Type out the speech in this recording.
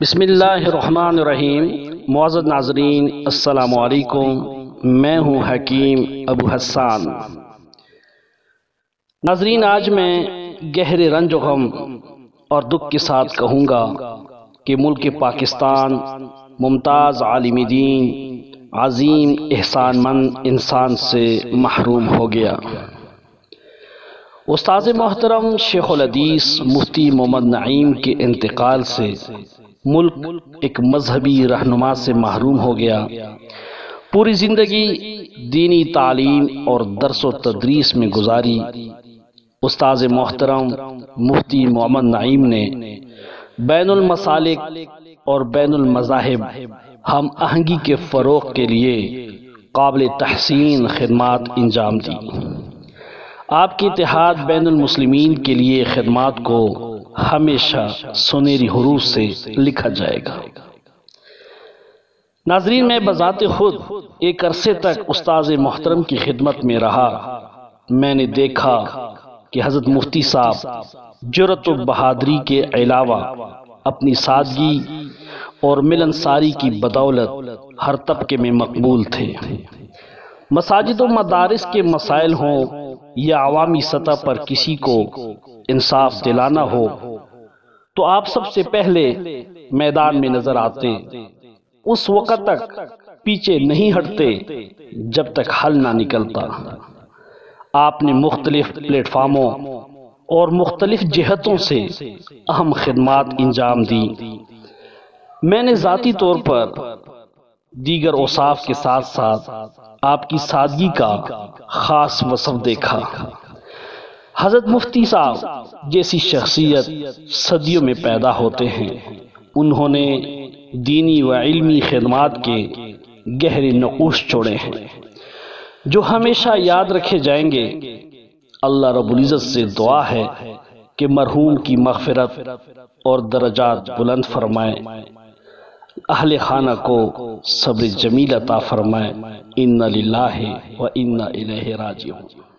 بسم اللہ الرحمن الرحیم۔ معزز ناظرین السلام علیکم، میں ہوں حکیم ابو حسان۔ ناظرین، آج میں گہرے رنج و غم اور دکھ کے ساتھ کہوں گا کہ ملک پاکستان ممتاز عالم دین، عظیم احسان مند انسان سے محروم ہو گیا۔ استاذ محترم شیخ الحدیث مفتی محمد نعیم کے انتقال سے ملک ایک مذہبی رہنما سے محروم ہو گیا۔ پوری زندگی دینی تعلیم اور درس و تدریس میں گزاری استاذ محترم مفتی محمد نعیم نے بین المسالک اور بین المذاہب ہم آہنگی کے فروغ کے لیے قابل تحسین خدمات انجام دی۔ آپ کے اتحاد بین المسلمین کے لیے خدمات کو ہمیشہ سنہری حروف سے لکھا جائے گا۔ ناظرین، میں بذات خود ایک عرصے تک استاذ محترم کی خدمت میں رہا۔ میں نے دیکھا کہ حضرت مفتی صاحب جرأت و بہادری کے علاوہ اپنی سادگی اور ملنساری کی بدولت ہر طبقے میں مقبول تھے۔ مساجد و مدارس کے مسائل ہوں یا عوامی سطح پر کسی کو انصاف دلانا ہو تو آپ سب سے پہلے میدان میں نظر آتے، اس وقت تک پیچھے نہیں ہٹتے جب تک حل نہ نکلتا۔ آپ نے مختلف پلیٹ فارموں اور مختلف جہتوں سے اہم خدمات انجام دی۔ میں نے ذاتی طور پر دیگر اوصاف کے ساتھ ساتھ آپ کی سادگی کا خاص وصف دیکھا۔ حضرت مفتی صاحب جیسی شخصیت صدیوں میں پیدا ہوتے ہیں۔ انہوں نے دینی و علمی خدمات کے گہرے نقوش چھوڑے ہیں جو ہمیشہ یاد رکھے جائیں گے۔ اللہ رب العزت سے دعا ہے کہ مرحوم کی مغفرت اور درجات بلند فرمائے، اہل خانہ کو صبر جمیل عطا فرمائے۔ انا للہ و انا الیہ راجعون۔